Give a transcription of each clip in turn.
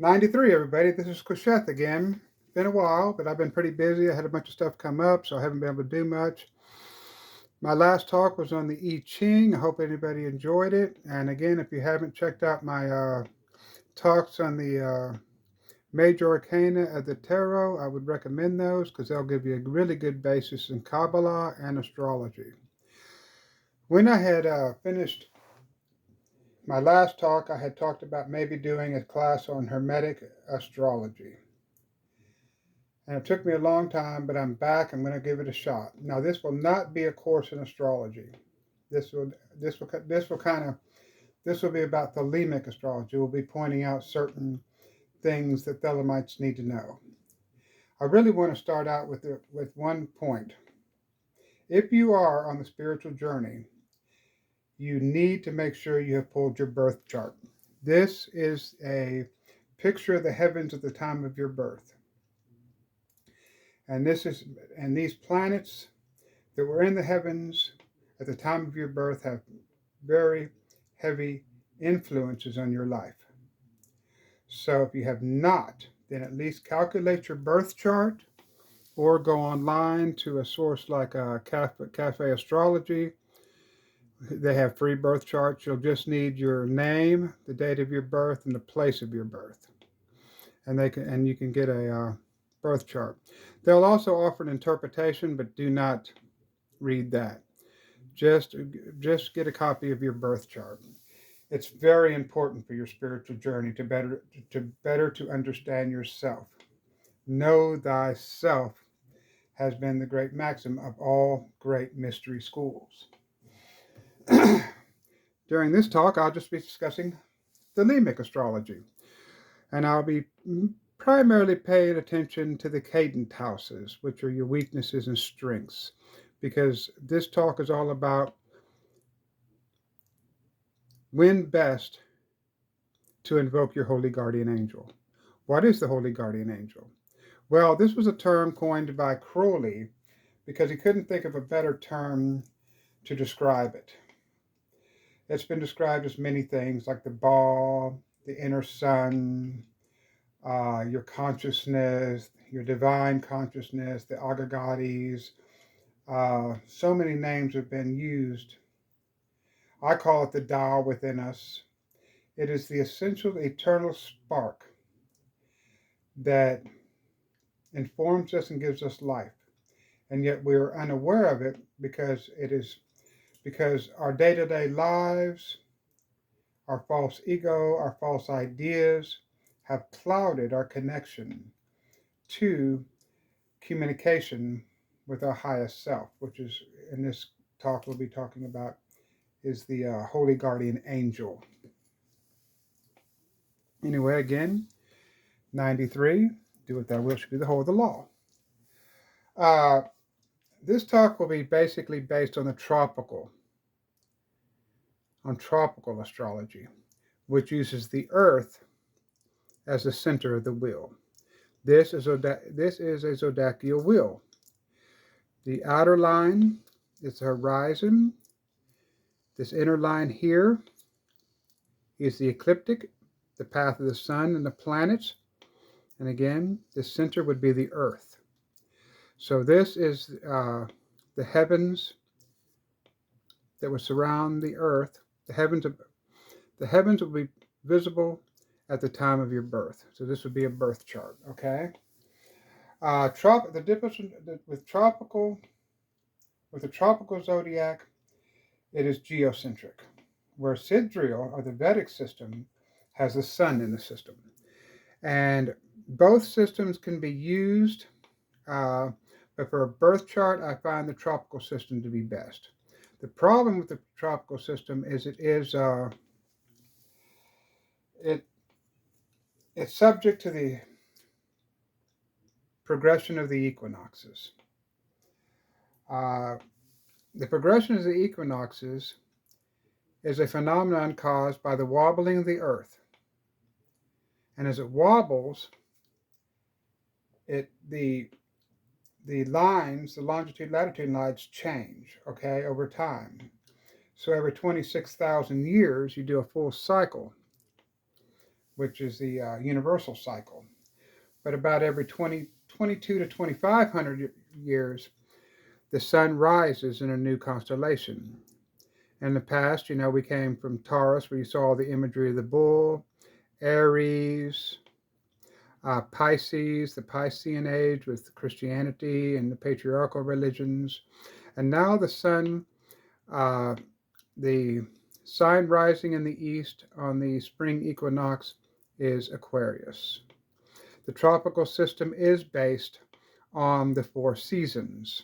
93, everybody. This is Qesheth again. Been a while, but I've been pretty busy. I had a bunch of stuff come up, so I haven't been able to do much. My last talk was on the I Ching. I hope anybody enjoyed it. And again, if you haven't checked out my talks on the major arcana of the tarot, I would recommend those because they'll give you a really good basis in Kabbalah and astrology. When I had finished my last talk, I had talked about maybe doing a class on Hermetic astrology. And it took me a long time, but I'm back. I'm going to give it a shot. Now, this will not be a course in astrology. This will be about Thelemic astrology. We'll be pointing out certain things that Thelemites need to know. I really want to start out with one point. If you are on the spiritual journey, you need to make sure you have pulled your birth chart. This is a picture of the heavens at the time of your birth. And these planets that were in the heavens at the time of your birth have very heavy influences on your life. So if you have not, then at least calculate your birth chart or go online to a source like Cafe Astrology. They have free birth charts. You'll just need your name, the date of your birth, and the place of your birth. And you can get a birth chart. They'll also offer an interpretation, but do not read that. Just get a copy of your birth chart. It's very important for your spiritual journey to better to understand yourself. Know thyself has been the great maxim of all great mystery schools. During this talk, I'll just be discussing Thelemic astrology, and I'll be primarily paying attention to the cadent houses, which are your weaknesses and strengths, because this talk is all about when best to invoke your holy guardian angel. What is the holy guardian angel? Well, this was a term coined by Crowley because he couldn't think of a better term to describe it. It's been described as many things like the ball, the inner sun, your consciousness, your divine consciousness, the Agagatis. So many names have been used. I call it the Tao within us. It is the essential eternal spark that informs us and gives us life. And yet we are unaware of it because our day-to-day lives, our false ego, our false ideas have clouded our connection to communication with our highest self, which is, in this talk we'll be talking about, is the holy guardian angel. Anyway, again, 93, do what thou wilt should be the whole of the law. This talk will be basically based on tropical astrology, which uses the earth as the center of the wheel. This is a zodiacal wheel. The outer line is the horizon. This inner line here is the ecliptic, the path of the sun and the planets. And again, the center would be the earth. So this is the heavens that would surround the earth. The heavens will be visible at the time of your birth. So this would be a birth chart, okay? The difference with the tropical zodiac, it is geocentric, where Sidereal, or the Vedic system, has the sun in the system. And both systems can be used, but for a birth chart, I find the tropical system to be best. The problem with the tropical system is it's subject to the progression of the equinoxes. The progression of the equinoxes is a phenomenon caused by the wobbling of the earth. And as it wobbles, the lines, the longitude latitude lines change, okay, over time. So every 26,000 years, you do a full cycle which is the universal cycle. But about every 22 to 2,500 years, the sun rises in a new constellation. In the past, we came from Taurus, where you saw the imagery of the bull, Aries, Pisces, the Piscean age with Christianity and the patriarchal religions. And now uh, the sign rising in the east on the spring equinox is Aquarius. The tropical system is based on the four seasons.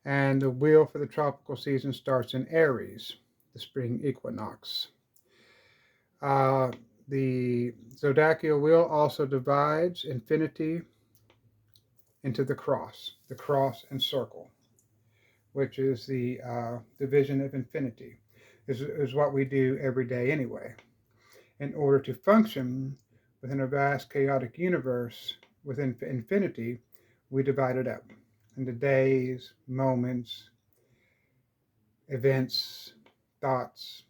And the wheel for the tropical season starts in Aries, the spring equinox. Uh, the zodiacal wheel also divides infinity into the cross and circle, which is the division of infinity, is what we do every day anyway. In order to function within a vast chaotic universe within infinity, we divide it up into days, moments, events, thoughts,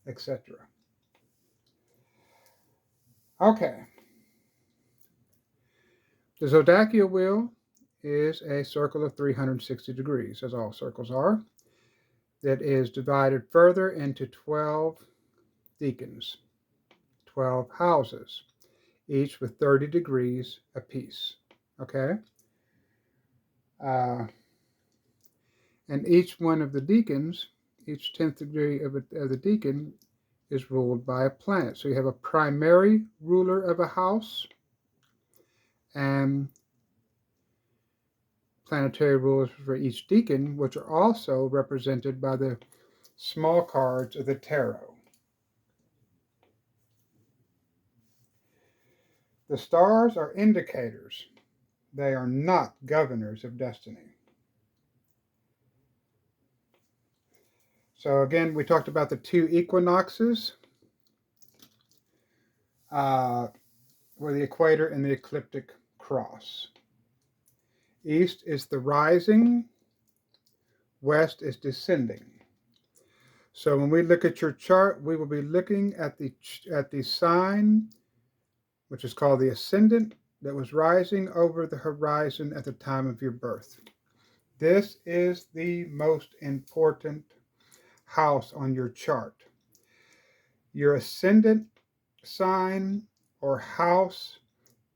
etc. Okay, the zodiacal wheel is a circle of 360 degrees, as all circles are, that is divided further into 12 decans, 12 houses, each with 30 degrees apiece. Okay? Uh, and each one of the decans, each 10th degree of the decan, is ruled by a planet. So you have a primary ruler of a house and planetary rulers for each decan, which are also represented by the small cards of the tarot. The stars are indicators. They are not governors of destiny. So again, we talked about the two equinoxes, where the equator and the ecliptic cross. East is the rising, west is descending. So when we look at your chart, we will be looking at the sign, which is called the ascendant, that was rising over the horizon at the time of your birth. This is the most important house on your chart. Your ascendant sign or house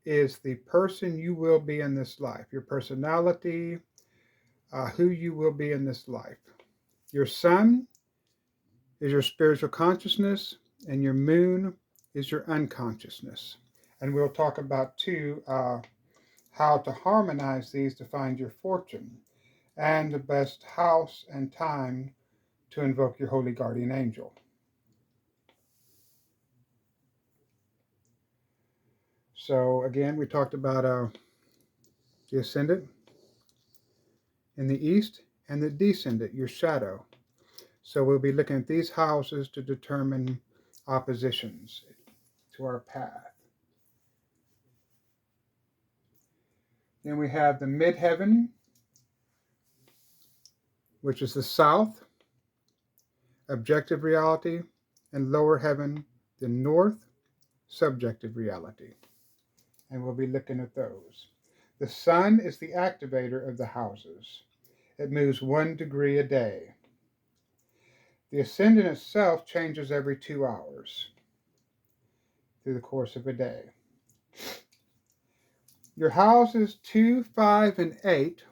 is the person you will be in this life, your personality, who you will be in this life. Your sun is your spiritual consciousness, and your moon is your unconsciousness. And we'll talk about too how to harmonize these to find your fortune and the best house and time to invoke your holy guardian angel. So again, we talked about the ascendant in the east and the descendant, your shadow. So we'll be looking at these houses to determine oppositions to our path. Then we have the midheaven, which is the south, objective reality, and lower heaven, the north, subjective reality. And we'll be looking at those. The sun is the activator of the houses. It moves 1 degree a day. The ascendant itself changes every 2 hours through the course of a day. Your houses 2, 5, and 8,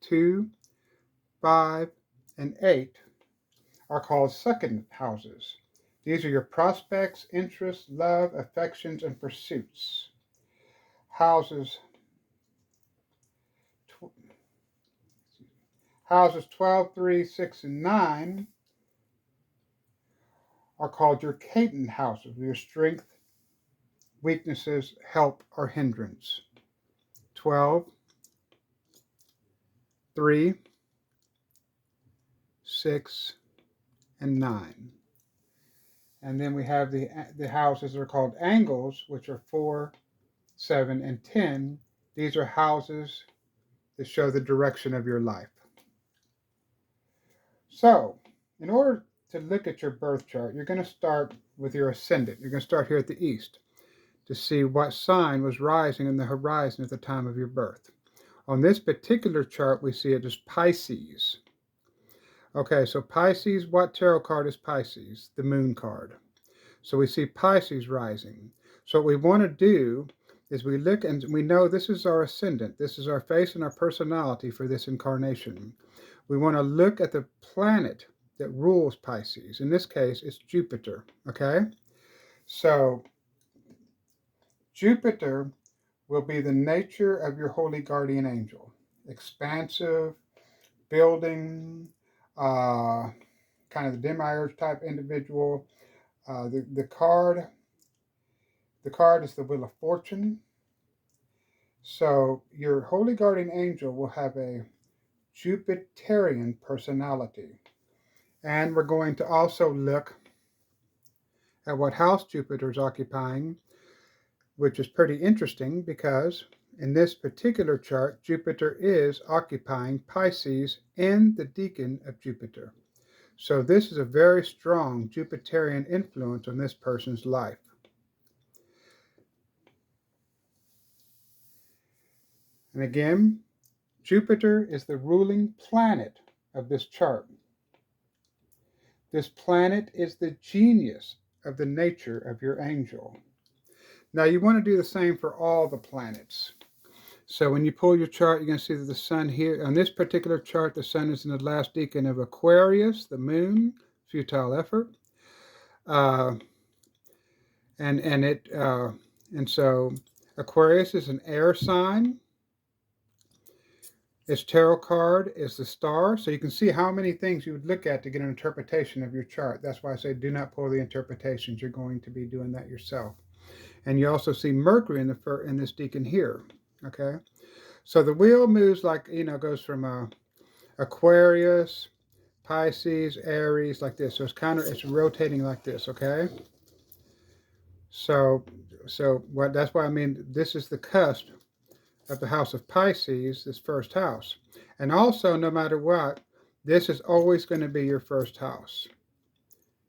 2, 5, and 8 are called second houses. These are your prospects, interests, love, affections, and pursuits. Houses 12, 3, 6, and 9 are called your cadent houses, your strength, weaknesses, help, or hindrance. 12, 3, 6, and 9. And then we have the houses that are called angles, which are 4, 7, and 10. These are houses that show the direction of your life. So, in order to look at your birth chart, you're going to start with your ascendant. You're going to start here at the east to see what sign was rising in the horizon at the time of your birth. On this particular chart, we see it as Pisces. Okay, so Pisces, what tarot card is Pisces? The moon card. So we see Pisces rising. So what we want to do is we look and we know this is our ascendant. This is our face and our personality for this incarnation. We want to look at the planet that rules Pisces. In this case, it's Jupiter. Okay? So Jupiter will be the nature of your holy guardian angel. Expansive, building, kind of the demiurge type individual. The card is the Wheel of Fortune. So your holy guardian angel will have a Jupiterian personality. And we're going to also look at what house Jupiter is occupying, which is pretty interesting because in this particular chart, Jupiter is occupying Pisces and the decan of Jupiter. So this is a very strong Jupiterian influence on this person's life. And again, Jupiter is the ruling planet of this chart. This planet is the genius of the nature of your angel. Now you want to do the same for all the planets. So when you pull your chart, you're going to see that the sun here, on this particular chart, the sun is in the last decan of Aquarius, the moon, futile effort. And so Aquarius is an air sign. Its tarot card is the star. So you can see how many things you would look at to get an interpretation of your chart. That's why I say do not pull the interpretations. You're going to be doing that yourself. And you also see Mercury in this decan here. Okay. So the wheel moves like, goes from Aquarius, Pisces, Aries, like this. So it's rotating like this. Okay. So that's why I mean this is the cusp of the house of Pisces, this first house. And also, no matter what, this is always going to be your first house.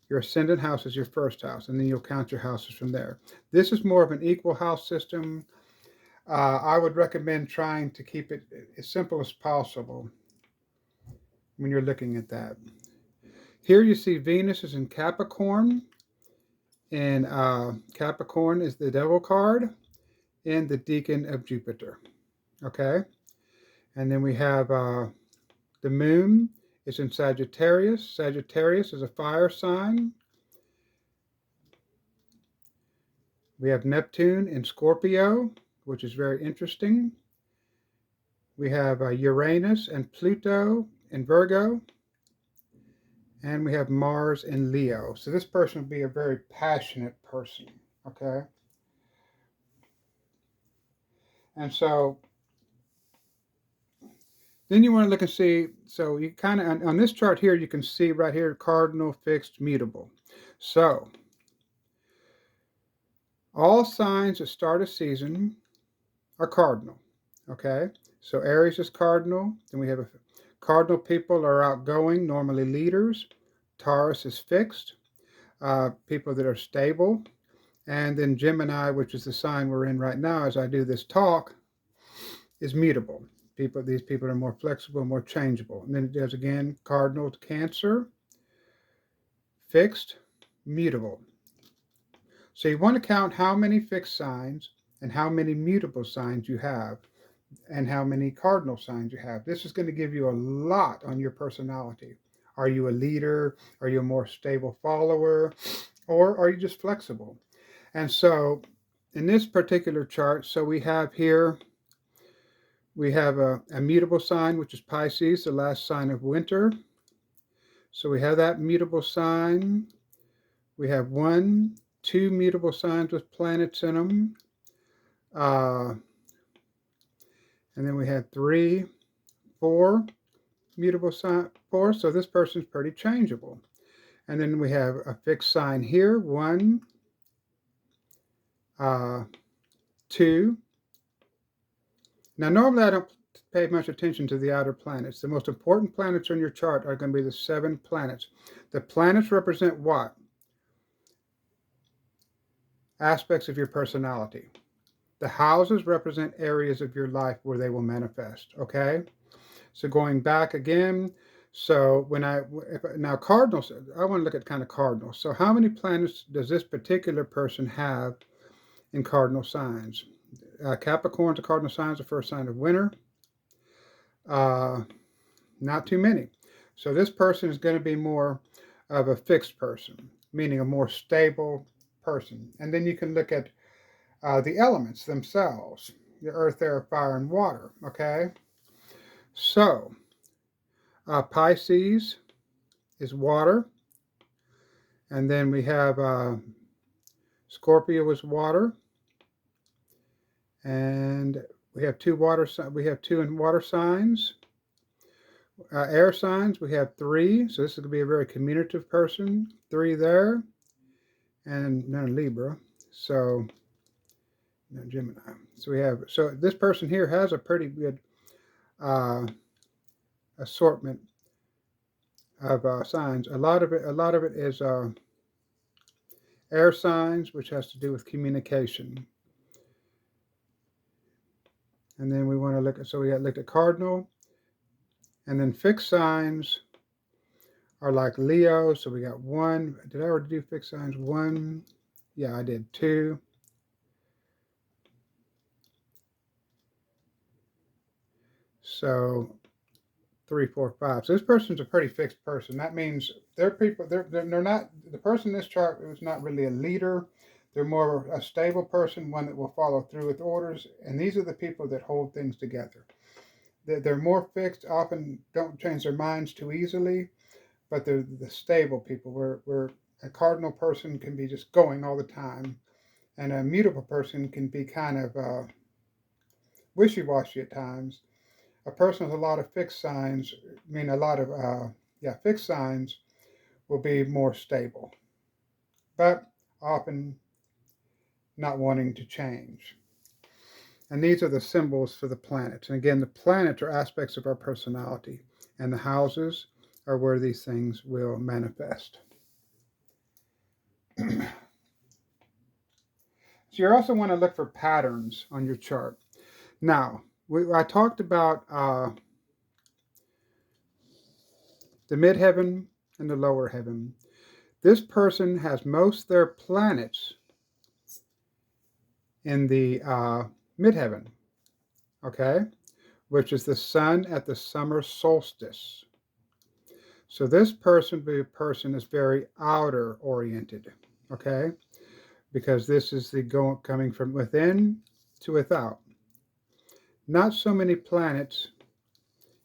Your ascendant house is your first house, and then you'll count your houses from there. This is more of an equal house system. I would recommend trying to keep it as simple as possible when you're looking at that. Here you see Venus is in Capricorn, and Capricorn is the devil card and the decan of Jupiter. Okay? And then we have the moon is in Sagittarius. Sagittarius is a fire sign. We have Neptune in Scorpio, which is very interesting. We have Uranus and Pluto in Virgo. And we have Mars in Leo. So this person will be a very passionate person, okay? And so then you want to look and see, so you kind of, on this chart here, you can see right here, cardinal, fixed, mutable. So all signs that start a season are cardinal, okay? So Aries is cardinal. Then we have cardinal people are outgoing, normally leaders. Taurus is fixed, people that are stable. And then Gemini, which is the sign we're in right now as I do this talk, is mutable. These people are more flexible, more changeable. And then there's again cardinal to Cancer, fixed, mutable. So you want to count how many fixed signs and how many mutable signs you have and how many cardinal signs you have. This is going to give you a lot on your personality. Are you a leader? Are you a more stable follower? Or are you just flexible? And so in this particular chart, so we have here, we have a mutable sign, which is Pisces, the last sign of winter. So we have that mutable sign. We have 2 mutable signs with planets in them. And then we have 3, 4 mutable sign, 4. So this person's pretty changeable. And then we have a fixed sign here, 1, 2. Now, normally I don't pay much attention to the outer planets. The most important planets on your chart are going to be the 7 planets. The planets represent what? aspects of your personality. The houses represent areas of your life where they will manifest, okay? So going back again, so now cardinals, I want to look at kind of cardinals. So how many planets does this particular person have in cardinal signs? Capricorn's a cardinal sign, is the first sign of winter. Uh, Not too many. So this person is going to be more of a fixed person, meaning a more stable person. And then you can look at the elements themselves, the earth, air, fire, and water. Okay. So Pisces is water. And then we have Scorpio is water. And we have we have two in water signs. Air signs, we have three. So this is going to be a very communicative person. Three there. And none Libra. So no Gemini. So this person here has a pretty good uh, assortment of signs. A lot of it is air signs, which has to do with communication. And then we want to look at, so we got looked at cardinal, and then fixed signs are like Leo. So we got one. Did I already do fixed signs? One. Yeah, I did two. So 3, 4, 5. So this person's a pretty fixed person. That means they're people. They're not the person in this chart is not really a leader. They're more a stable person, one that will follow through with orders. And these are the people that hold things together. They're more fixed. Often don't change their minds too easily, but they're the stable people. Where a cardinal person can be just going all the time, and a mutable person can be kind of wishy-washy at times. A person with a lot of fixed signs, I mean a lot of fixed signs will be more stable, but often not wanting to change. And these are the symbols for the planets. And again, the planets are aspects of our personality, and the houses are where these things will manifest. So you also want to look for patterns on your chart. Now, I talked about the midheaven and the lower heaven. This person has most of their planets in the midheaven, okay, which is the sun at the summer solstice. So this person is very outer oriented, okay, because this is the coming from within to without. Not so many planets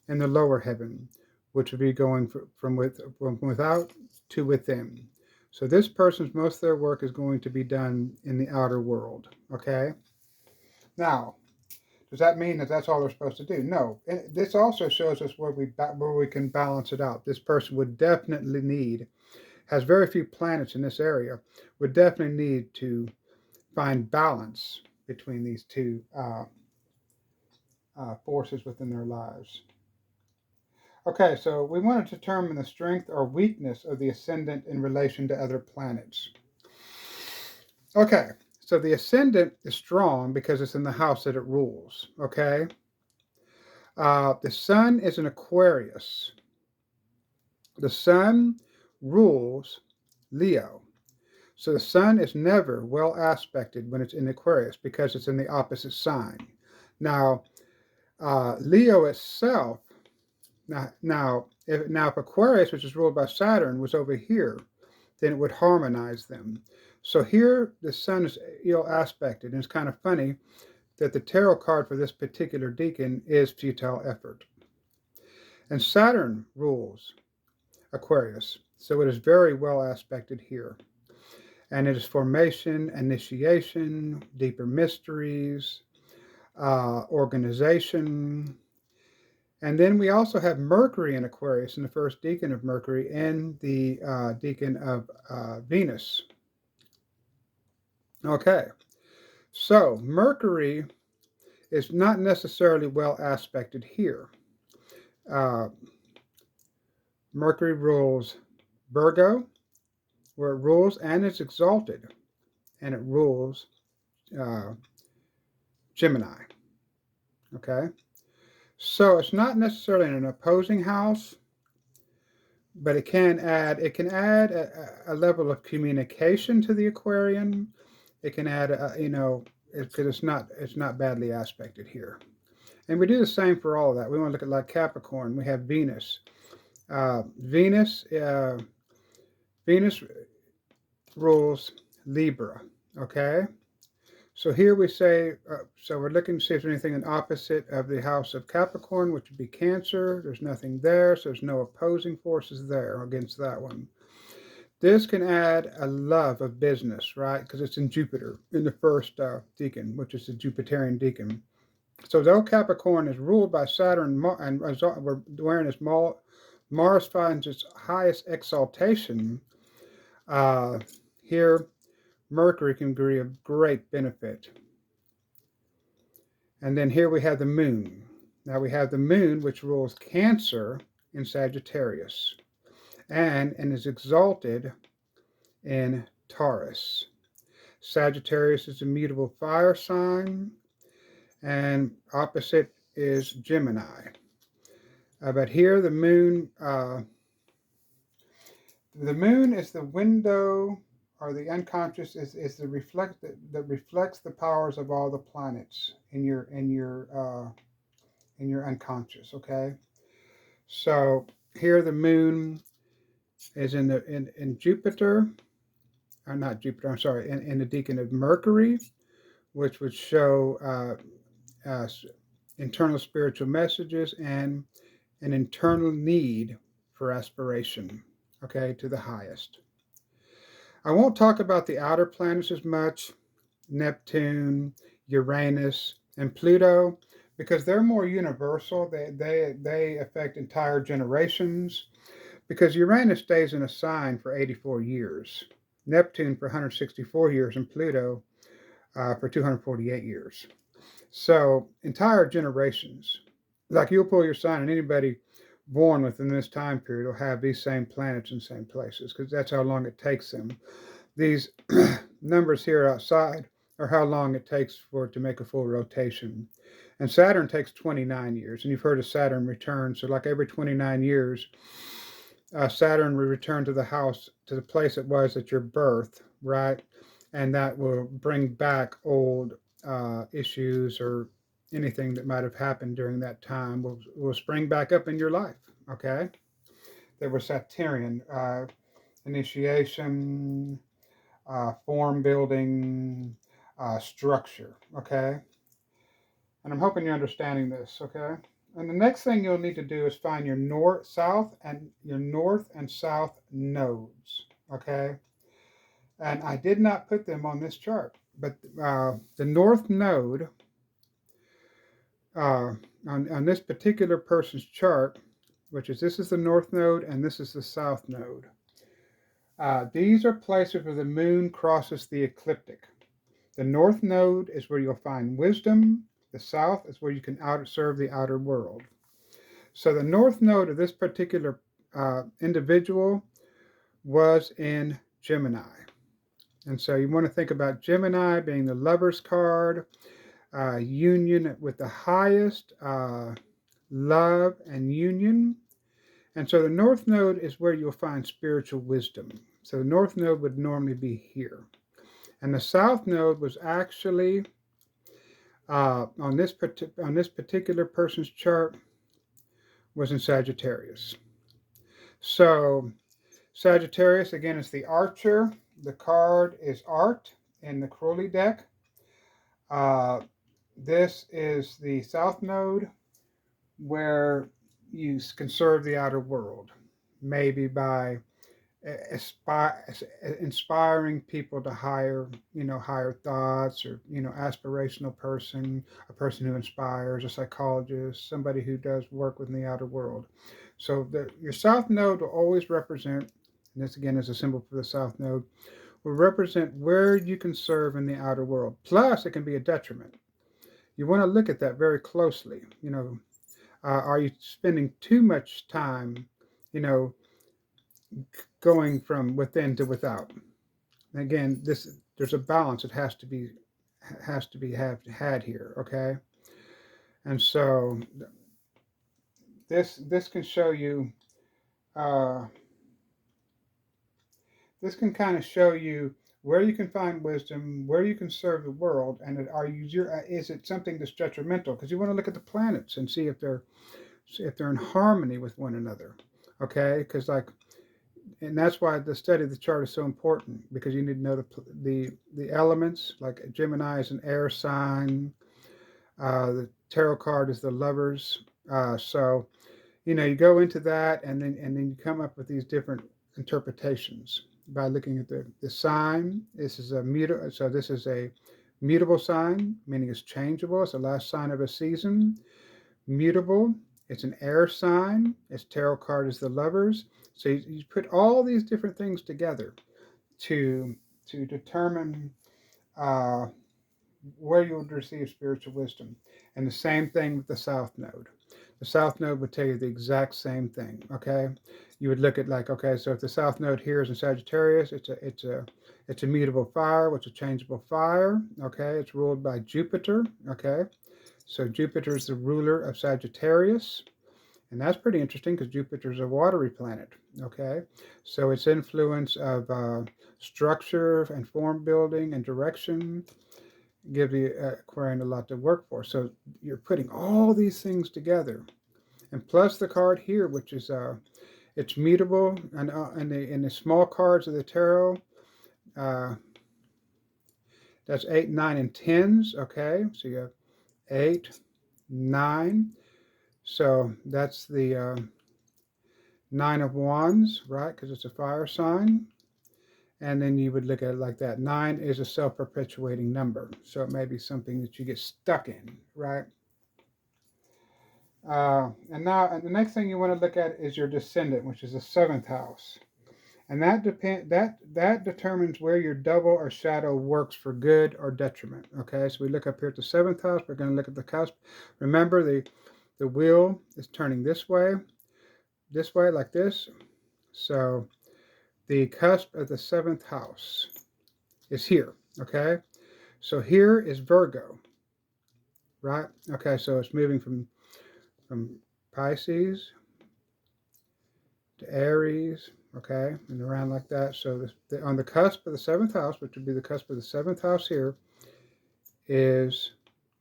in the lower heaven, which would be going from without to within. So this person's most of their work is going to be done in the outer world, okay? Now, does that mean that that's all they're supposed to do? No. And this also shows us where we can balance it out. This person would definitely has very few planets in this area, would definitely need to find balance between these two forces within their lives. Okay, so we want to determine the strength or weakness of the ascendant in relation to other planets. Okay, so the ascendant is strong because it's in the house that it rules, okay? The sun is in Aquarius. The sun rules Leo. So the sun is never well aspected when it's in Aquarius because it's in the opposite sign. Now, Leo itself, if Aquarius, which is ruled by Saturn, was over here, then it would harmonize them. So here the sun is ill aspected, and it's kind of funny that the tarot card for this particular deacon is futile effort. And Saturn rules Aquarius, so it is very well aspected here. And it is formation, initiation, deeper mysteries, organization. And then we also have Mercury in Aquarius, in the first decan of Mercury, and the decan of Venus. Okay, so Mercury is not necessarily well aspected here. Mercury rules Virgo, where it rules and is exalted and it rules Gemini. Okay, so it's not necessarily in an opposing house, but it can add a level of communication to the Aquarian. It can add because it's not badly aspected here. And we do the same for all of that. We want to look at like Capricorn. We have Venus. Uh, Venus uh, Venus rules Libra. Okay, so here we say so we're looking to see if there's anything in opposite of the house of Capricorn, which would be Cancer. There's nothing there, so there's no opposing forces there against that one. This can add a love of business, right? Because it's in Jupiter, in the first decan, which is the Jupiterian decan. So though Capricorn is ruled by Saturn and wherein as Mars finds its highest exaltation, uh, here Mercury can be of great benefit. And then here we have the moon. Now we have the moon, which rules Cancer in Sagittarius and is exalted in Taurus. Sagittarius is a mutable fire sign, and opposite is Gemini. But here the moon is the window, or the unconscious is the reflect that reflects the powers of all the planets in your unconscious. Okay, so here the moon is in Jupiter, or not Jupiter. I'm sorry, in the decan of Mercury, which would show uh, internal spiritual messages and an internal need for aspiration, okay, to the highest. I won't talk about the outer planets as much, Neptune, Uranus, and Pluto, because they're more universal. They affect entire generations, because Uranus stays in a sign for 84 years, Neptune for 164 years, and Pluto for 248 years. So entire generations. Like you'll pull your sign, and anybody born within this time period will have these same planets in the same places, because that's how long it takes them. These numbers here outside are how long it takes for it to make a full rotation. And Saturn takes 29 years, and you've heard of Saturn return. So like every 29 years, Saturn will return to the house, to the place it was at your birth, right? And that will bring back old issues or anything that might have happened during that time will spring back up in your life. Okay, they were Saturnian initiation, form building, structure. Okay, and I'm hoping you're understanding this. Okay, and the next thing you'll need to do is find your north, and south nodes. Okay, and I did not put them on this chart, but the north node uh, on this particular person's chart, which is this is the north node and this is the south node. These are places where the moon crosses the ecliptic. The north node is where you'll find wisdom. The south is where you can serve the outer world. So the north node of this particular individual was in Gemini. And so you want to think about Gemini being the lover's card, union with the highest, love and union. And so the north node is where you'll find spiritual wisdom. So the north node would normally be here. And the south node was actually on this particular person's chart was in Sagittarius. So Sagittarius, again, is the archer. The card is art in the Crowley deck. This is the south node where you can serve the outer world, maybe by inspiring people to higher thoughts, or aspirational person, a person who inspires, a psychologist, somebody who does work within the outer world. So your south node will always represent, and this again is a symbol for the south node, will represent where you can serve in the outer world. Plus, it can be a detriment. You want to look at that very closely. Are you spending too much time, going from within to without? Again, There's a balance that has to be had here, okay? And so this can show you uh, this can kind of show you where you can find wisdom, where you can serve the world, and is it something that's detrimental? Because you want to look at the planets and see if they're in harmony with one another. Okay, because and that's why the study of the chart is so important, because you need to know the elements. Like Gemini is an air sign. The tarot card is the lovers. So you go into that, and then you come up with these different interpretations by looking at the sign. This is a mutable sign, meaning it's changeable. It's the last sign of a season. Mutable, it's an air sign. Its tarot card is the lovers. So you put all these different things together to determine uh, where you would receive spiritual wisdom. And the same thing with the South Node. The South Node would tell you the exact same thing. Okay, you would look at like, okay, so if the South Node here is in Sagittarius, it's a mutable fire, which is a changeable fire. Okay, it's ruled by Jupiter. Okay, so Jupiter is the ruler of Sagittarius. And that's pretty interesting because Jupiter is a watery planet. Okay, so its influence of structure and form building and direction give the Aquarian a lot to work for. So you're putting all these things together, and plus the card here, which is it's mutable, and in the small cards of the tarot, uh, that's 8, 9, and 10s. Okay, so you have 8, 9. So that's the 9 of Wands, right? Because it's a fire sign. And then you would look at it like that. 9 is a self-perpetuating number. So it may be something that you get stuck in, right? And the next thing you want to look at is your descendant, which is the 7th house. And that determines where your double or shadow works for good or detriment. Okay, so we look up here at the 7th house. We're going to look at the cusp. Remember, the wheel is turning this way, like this. So the cusp of the 7th house is here. Okay, so here is Virgo, right? Okay, so it's moving from Pisces to Aries, okay, and around like that. So on the cusp of the 7th house, which would be the cusp of the 7th house here, is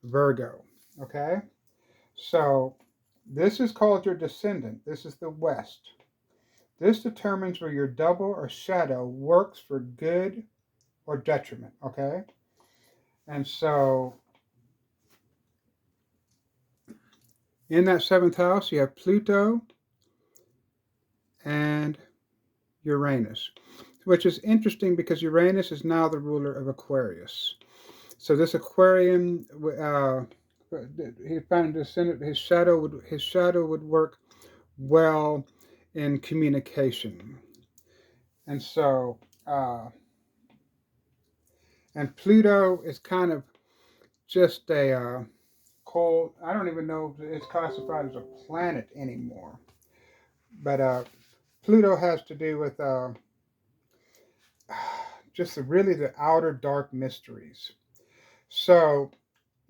Virgo, okay? So this is called your descendant. This is the West. This determines where your double or shadow works for good or detriment, okay? And so in that 7th house, you have Pluto and Uranus, which is interesting because Uranus is now the ruler of Aquarius. So this Aquarian, he found his shadow would work well in communication, and so and Pluto is kind of just a cold. I don't even know if it's classified as a planet anymore, but Pluto has to do with just really the outer dark mysteries. So,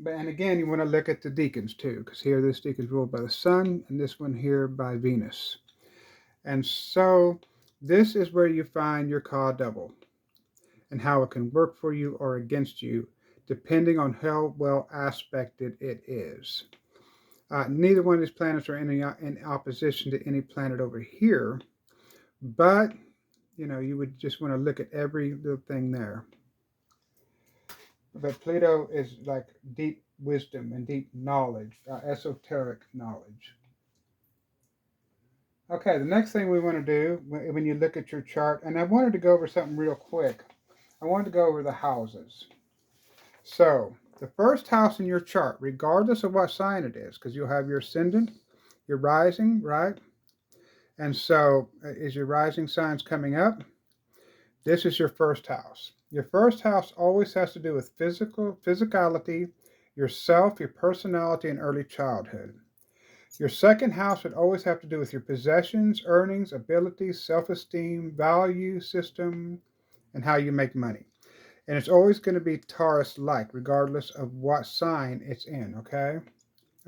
and again, you want to look at the deacons too, because here this deacon is ruled by the sun, and this one here by Venus. And so, this is where you find your Ka double, and how it can work for you or against you, depending on how well aspected it is. Neither one of these planets are in opposition to any planet over here, but you would just want to look at every little thing there. But Pluto is like deep wisdom and deep knowledge, esoteric knowledge. Okay, the next thing we want to do when you look at your chart, and I wanted to go over something real quick. I wanted to go over the houses. So, the first house in your chart, regardless of what sign it is, because you'll have your ascendant, your rising, right? And so, is your rising signs coming up? This is your first house. Your first house always has to do with physicality, yourself, your personality, and early childhood. Your second house would always have to do with your possessions, earnings, abilities, self-esteem, value system, and how you make money. And it's always going to be Taurus-like, regardless of what sign it's in, okay?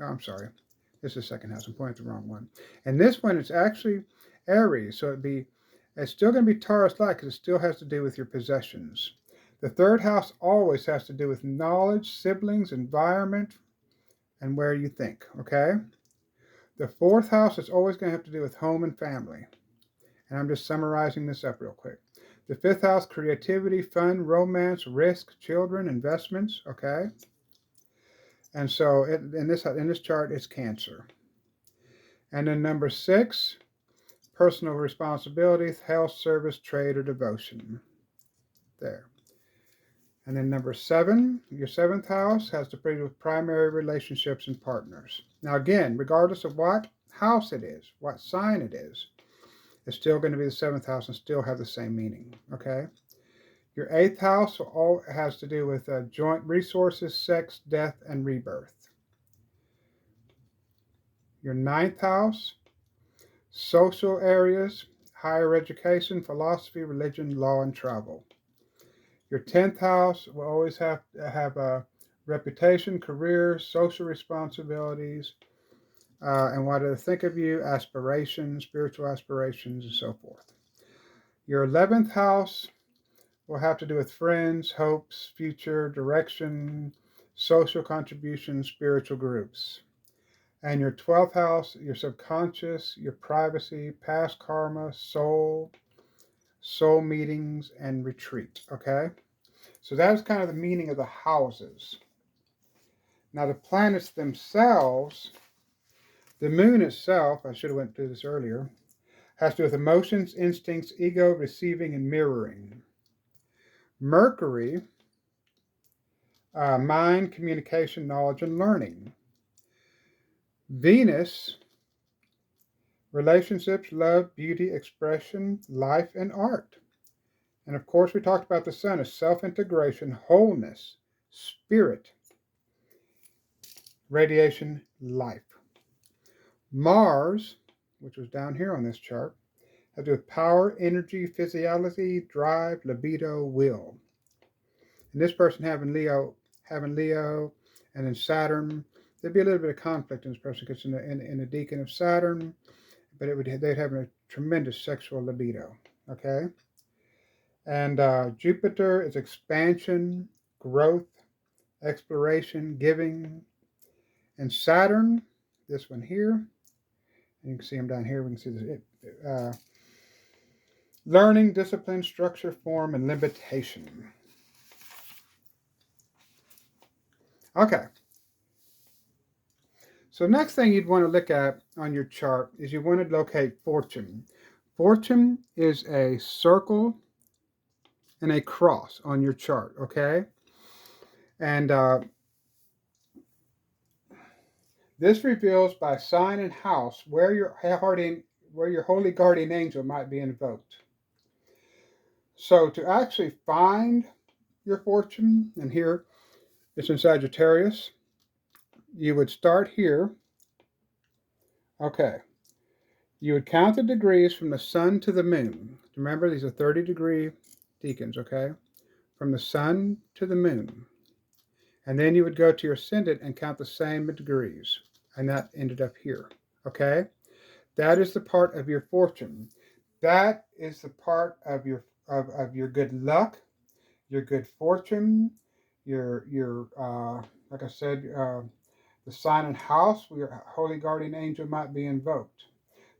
Oh, I'm sorry. This is second house. I'm pointing at the wrong one. And this one is actually Aries, so it's still going to be Taurus-like because it still has to do with your possessions. The third house always has to do with knowledge, siblings, environment, and where you think, okay? The fourth house is always going to have to do with home and family. And I'm just summarizing this up real quick. The fifth house, creativity, fun, romance, risk, children, investments, okay? And so in this chart, it's Cancer. And then number 6, personal responsibilities, health, service, trade, or devotion. There. And then number 7, your 7th house has to do with primary relationships and partners. Now again, regardless of what house it is, what sign it is, it's still going to be the 7th house and still have the same meaning, okay? Your 8th house has to do with joint resources, sex, death, and rebirth. Your 9th house, social areas, higher education, philosophy, religion, law, and travel. Your 10th house will always have to have a reputation, career, social responsibilities, and what to think of you, aspirations, spiritual aspirations, and so forth. Your 11th house will have to do with friends, hopes, future, direction, social contributions, spiritual groups. And your 12th house, your subconscious, your privacy, past karma, soul meetings, and retreat, okay? So that's kind of the meaning of the houses. Now the planets themselves, the moon itself, I should have went through this earlier, has to do with emotions, instincts, ego, receiving, and mirroring. Mercury, mind, communication, knowledge, and learning. Venus, relationships, love, beauty, expression, life, and art. And of course, we talked about the sun as self-integration, wholeness, spirit, radiation, life. Mars, which was down here on this chart, has to do with power, energy, physiology, drive, libido, will. And this person having Leo, and then Saturn, there'd be a little bit of conflict in this person because in the decan of Saturn, but they'd have a tremendous sexual libido. Okay, and Jupiter is expansion, growth, exploration, giving, and Saturn, this one here, and you can see them down here. We can see this. Learning, discipline, structure, form, and limitation. Okay. So next thing you'd want to look at on your chart is you want to locate fortune. Fortune is a circle and a cross on your chart, okay? And this reveals by sign and house where your holy guardian angel might be invoked. So to actually find your fortune, and here it's in Sagittarius, you would start here. Okay. You would count the degrees from the sun to the moon. Remember, these are 30-degree decans, okay? From the sun to the moon. And then you would go to your ascendant and count the same degrees. And that ended up here, okay? That is the part of your fortune. That is the part of your good luck, your good fortune, your like I said, the sign and house where your holy guardian angel might be invoked.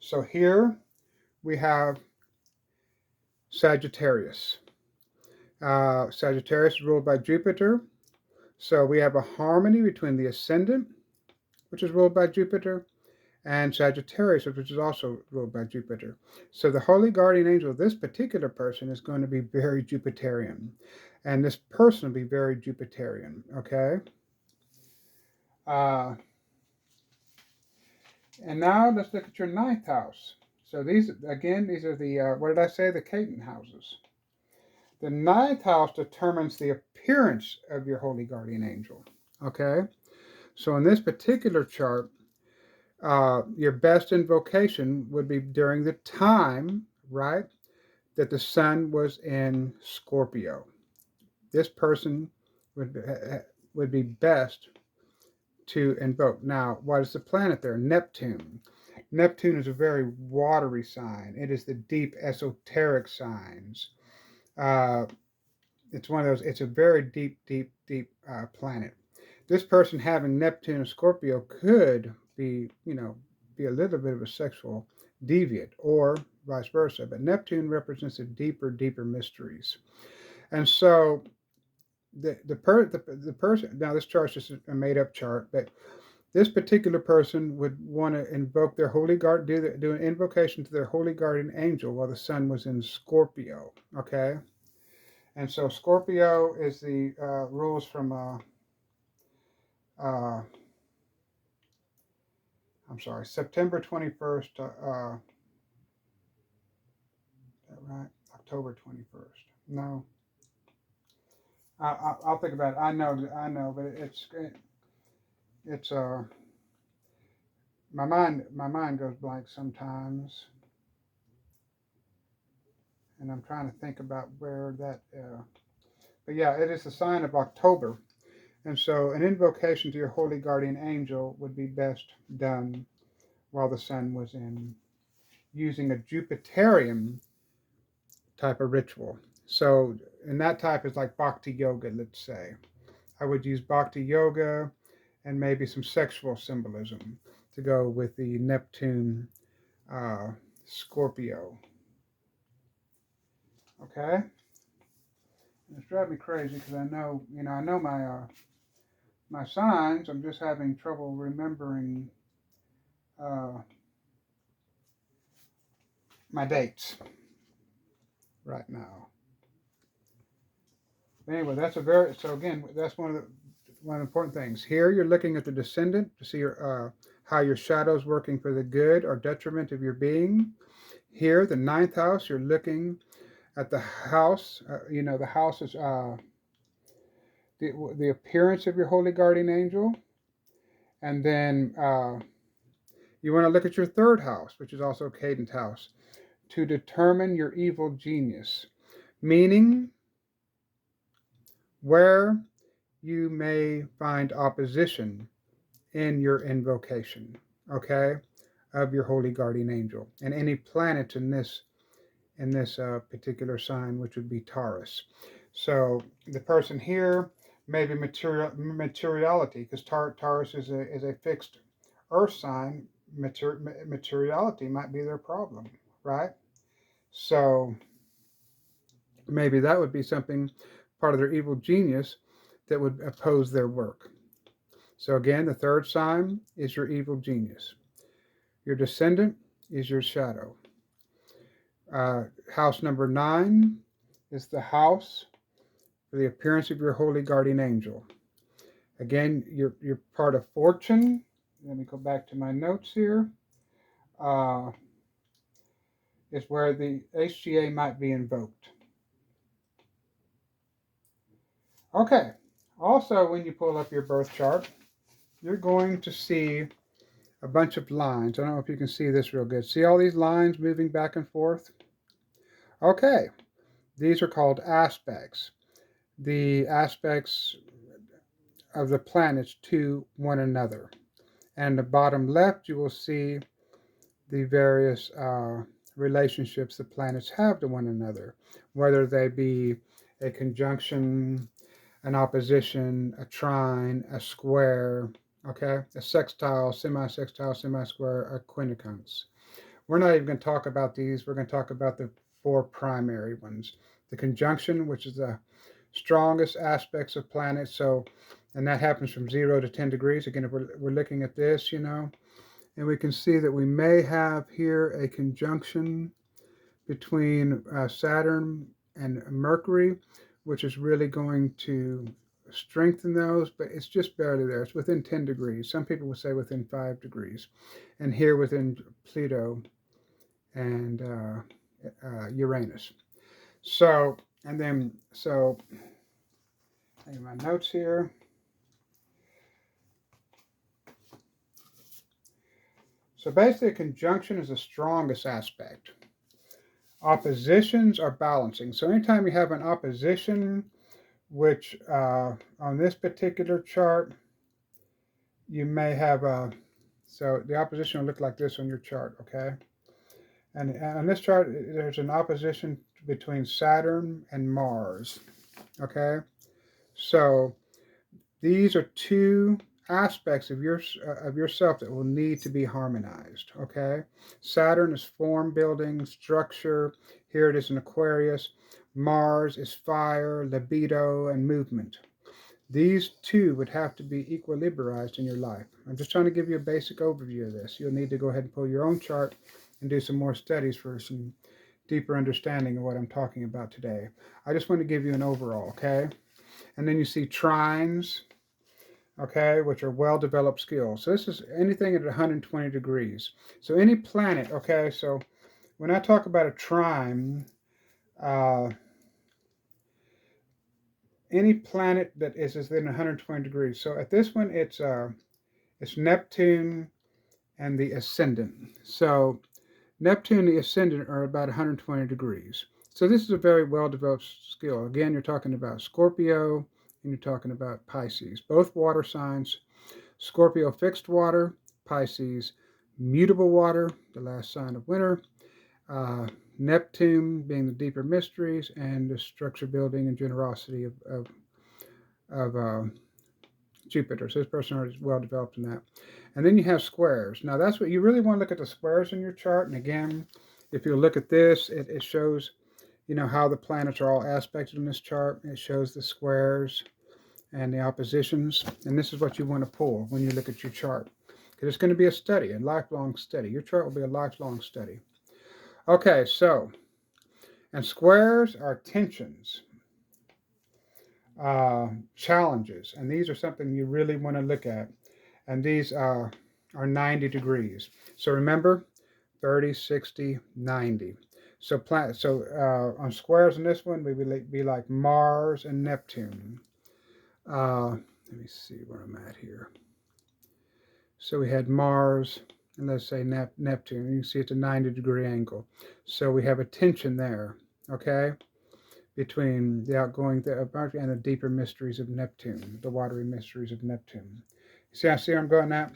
So here we have Sagittarius. Sagittarius is ruled by Jupiter. So we have a harmony between the ascendant, which is ruled by Jupiter, and Sagittarius, which is also ruled by Jupiter. So the holy guardian angel of this particular person is going to be very Jupiterian. And this person will be very Jupiterian, okay? And now let's look at your ninth house. So these are the, what did I say? The Caton houses. The ninth house determines the appearance of your holy guardian angel, okay? So in this particular chart, your best invocation would be during the time, right, that the sun was in Scorpio. this person would be best to invoke. Now, what is the planet there? Neptune. Neptune is a very watery sign. It is the deep esoteric signs. Uh, it's one of those. It's a very deep planet. This person having Neptune and Scorpio could be, be a little bit of a sexual deviant, or vice versa. But Neptune represents the deeper mysteries, and so the person. Now, this chart's just a made up chart, but this particular person would want to invoke their holy guard, do an invocation to their holy guardian angel while the sun was in Scorpio. Okay, and so Scorpio is the rules from uh, I'm sorry, September 21st. Is that right? October 21st. No, I'll think about it. I know, but it's my mind goes blank sometimes, and I'm trying to think about where that. But yeah, it is the sign of October, and so an invocation to your holy guardian angel would be best done while the sun was in, using a Jupiterian type of ritual. So, and that type is like bhakti yoga, let's say. I would use bhakti yoga and maybe some sexual symbolism to go with the Neptune uh, Scorpio. Okay? And it's driving me crazy because I know my signs. I'm just having trouble remembering uh, my dates right now. But anyway, that's one of the important things. Here you're looking at the descendant to see how your shadow is working for the good or detriment of your being. Here, the ninth house, you're looking at the house. The house is the appearance of your holy guardian angel. And then you want to look at your third house, which is also a cadent house, to determine your evil genius, meaning where you may find opposition in your invocation, okay, of your holy guardian angel, and any planets in this particular sign, which would be Taurus. So the person here may be materiality, because Taurus is a fixed Earth sign. Materiality might be their problem, right? So maybe that would be something, part of their evil genius, that would oppose their work. So again, the third sign is your evil genius. Your descendant is your shadow. House number 9 is the house for the appearance of your holy guardian angel. Again, you're part of fortune. Let me go back to my notes here. Is where the HGA might be invoked. Okay. Also, when you pull up your birth chart, you're going to see a bunch of lines. I don't know if you can see this real good. See all these lines moving back and forth? Okay. These are called aspects. The aspects of the planets to one another. And the bottom left, you will see the various relationships the planets have to one another, whether they be a conjunction, an opposition, a trine, a square, okay, a sextile, semi-square, a quinticunx. We're not even going to talk about these. We're going to talk about the 4 primary ones. The conjunction, which is the strongest aspects of planets. So, and that happens from 0 to 10 degrees. Again, if we're looking at this, and we can see that we may have here a conjunction between Saturn and Mercury, which is really going to strengthen those, but it's just barely there. It's within 10 degrees. Some people would say within 5 degrees. And here within Pluto and Uranus. So, and then, so, I have my notes here. So basically, a conjunction is the strongest aspect. Oppositions are balancing. So anytime you have an opposition which on this particular chart, you may have so the opposition will look like this on your chart, okay? And on this chart, there's an opposition between Saturn and Mars, okay? So these are two aspects of yourself that will need to be harmonized, okay? Saturn is form, building, structure. Here it is in Aquarius. Mars is fire, libido, and movement. These two would have to be equilibrized in your life. I'm just trying to give you a basic overview of this. You'll need to go ahead and pull your own chart and do some more studies for some deeper understanding of what I'm talking about today. I just want to give you an overall, okay? And then you see trines, okay, which are well-developed skills. So this is anything at 120 degrees. So any planet, okay, so when I talk about a trine, uh, any planet that is within 120 degrees. So at this one, it's Neptune and the ascendant. So Neptune and the ascendant are about 120 degrees. So this is a very well-developed skill. Again, you're talking about Scorpio and you're talking about Pisces, both water signs. Scorpio fixed water, Pisces mutable water, the last sign of winter. Neptune being the deeper mysteries and the structure building and generosity of Jupiter. So his personality is well developed in that. And then you have squares. Now that's what you really want to look at, the squares in your chart. And again, if you look at this, it shows, how the planets are all aspected in this chart. It shows the squares and the oppositions. And this is what you want to pull when you look at your chart. Because it's going to be a study, a lifelong study. Your chart will be a lifelong study. Okay, so, and squares are tensions, challenges. And these are something you really want to look at. And these are 90 degrees. So remember, 30, 60, 90. So on squares in this one, we would be like Mars and Neptune. Let me see where I'm at here. So we had Mars, and let's say Neptune. You can see it's a 90-degree angle. So we have a tension there, okay, between the outgoing and the deeper mysteries of Neptune, the watery mysteries of Neptune. I see where I'm going at?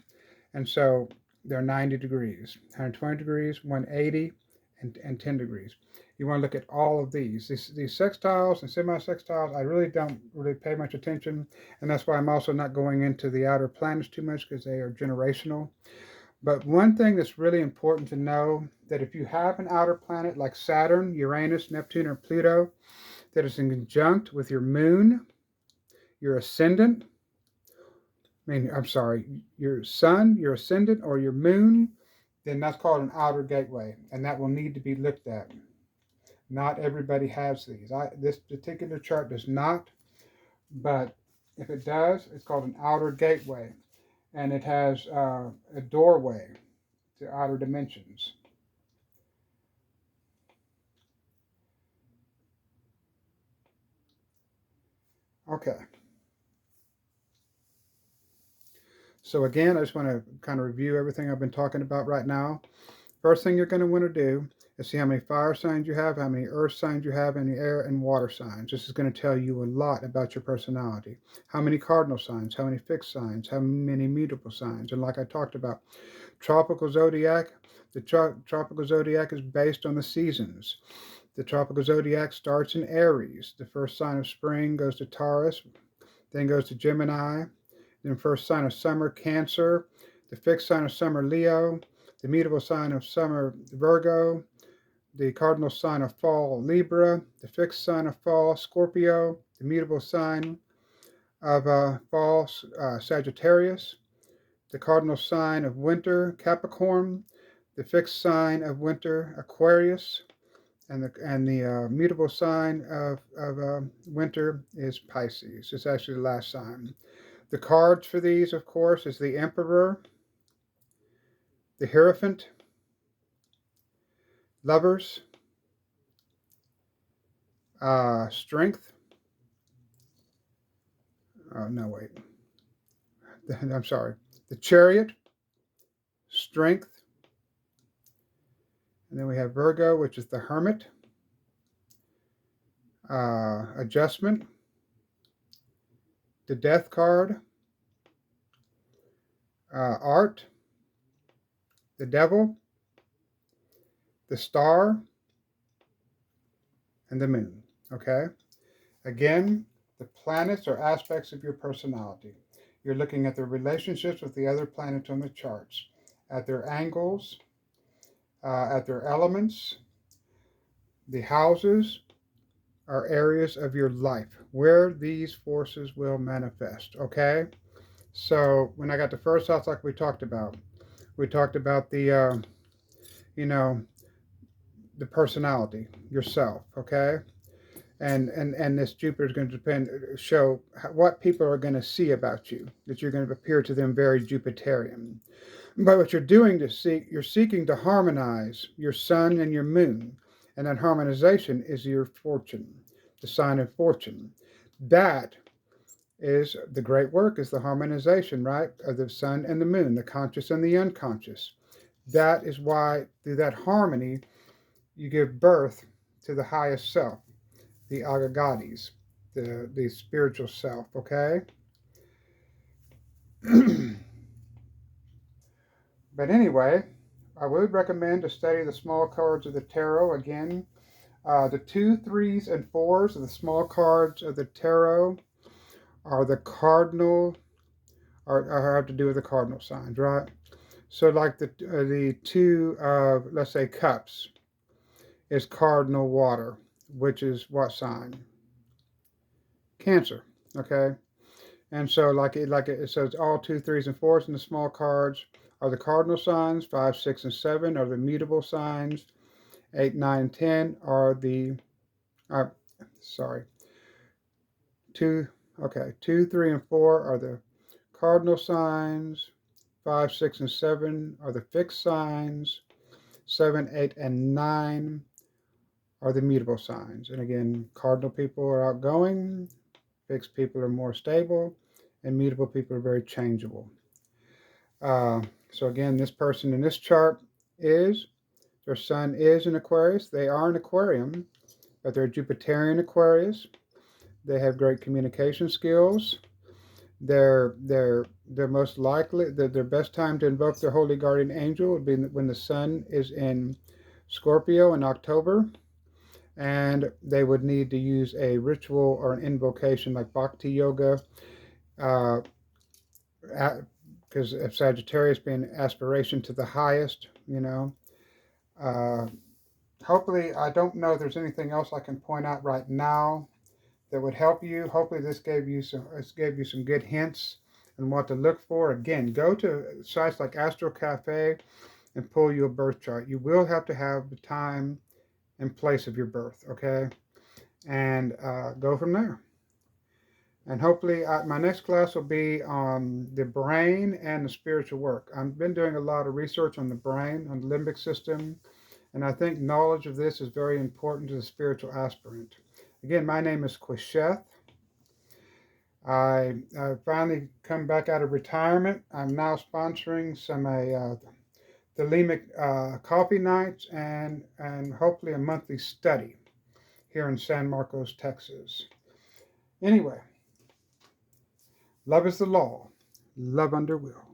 And so they're 90 degrees, 120 degrees, 180, and 10 degrees. You want to look at all of these sextiles and semi-sextiles. I really don't pay much attention, and that's why I'm also not going into the outer planets too much, because they are generational. But one thing that's really important to know, that if you have an outer planet like Saturn, Uranus, Neptune, or Pluto that is in conjunct with your moon, your ascendant, I'm sorry, your sun, your ascendant, or your moon, then that's called an outer gateway, and that will need to be looked at. Not everybody has these. This particular chart does not, but if it does, it's called an outer gateway, and it has a doorway to outer dimensions. Okay. So again, I just want to kind of review everything I've been talking about right now. First thing you're going to want to do is see how many fire signs you have, how many earth signs you have, and the air and water signs. This is going to tell you a lot about your personality. How many cardinal signs, how many fixed signs, how many mutable signs. And like I talked about, tropical zodiac, the tropical zodiac is based on the seasons. The tropical zodiac starts in Aries. The first sign of spring goes to Taurus, then goes to Gemini, then first sign of summer, Cancer, the fixed sign of summer, Leo, the mutable sign of summer, Virgo, the cardinal sign of fall, Libra, the fixed sign of fall, Scorpio, the mutable sign of fall, Sagittarius, the cardinal sign of winter, Capricorn, the fixed sign of winter, Aquarius, and the mutable sign of winter is Pisces. It's actually the last sign. The cards for these, of course, is the Emperor, the Hierophant, Lovers, Strength. Oh, no, wait. I'm sorry. The Chariot, Strength. And then we have Virgo, which is the Hermit, Adjustment, the Death card, Art, the Devil, the Star, and the Moon. Okay? Again, the planets are aspects of your personality. You're looking at their relationships with the other planets on the charts, at their angles, at their elements. The houses are areas of your life where these forces will manifest. Okay? So when I got the first house, like we talked about the, you know, the personality, yourself. Okay? And this Jupiter is going to show what people are going to see about you, that you're going to appear to them very Jupiterian. But what you're doing you're seeking to harmonize your sun and your moon, and that harmonization is your fortune, the sign of fortune. That is the great work, is the harmonization, right, of the sun and the moon, the conscious and the unconscious. That is why through that harmony you give birth to the highest self, the agagadis, the spiritual self. Okay. But anyway, I would recommend to study the small cards of the tarot. Again, the 2, 3s, and 4s of the small cards of the tarot are the cardinal, are have to do with the cardinal signs, right? So, like the 2 of, let's say, cups is cardinal water, which is what sign? Cancer. Okay. And so, it says, all 2, 3s, and 4s in the small cards are the cardinal signs. 5, 6, and 7 are the mutable signs. 8, 9, 10 are the, uh, sorry, 2, okay, 2, 3, and 4 are the cardinal signs. 5, 6, and 7 are the fixed signs. 7, 8, and 9 are the mutable signs. And again, cardinal people are outgoing, fixed people are more stable, and mutable people are very changeable. So again, this person in this chart their sun is in Aquarius. They are an Aquarium, but they're Jupiterian Aquarius. They have great communication skills. They're most likely, their best time to invoke their holy guardian angel would be when the sun is in Scorpio in October, and they would need to use a ritual or an invocation like Bhakti Yoga, because of Sagittarius being aspiration to the highest, Hopefully, I don't know if there's anything else I can point out right now that would help you. Hopefully, this gave you some good hints on what to look for. Again, go to sites like Astro Cafe and pull you a birth chart. You will have to have the time and place of your birth, okay? And go from there. And hopefully, my next class will be on the brain and the spiritual work. I've been doing a lot of research on the brain, on the limbic system, and I think knowledge of this is very important to the spiritual aspirant. Again, my name is Qesheth. I finally come back out of retirement. I'm now sponsoring some Thelemic coffee nights and hopefully a monthly study here in San Marcos, Texas. Anyway, love is the law. Love under will.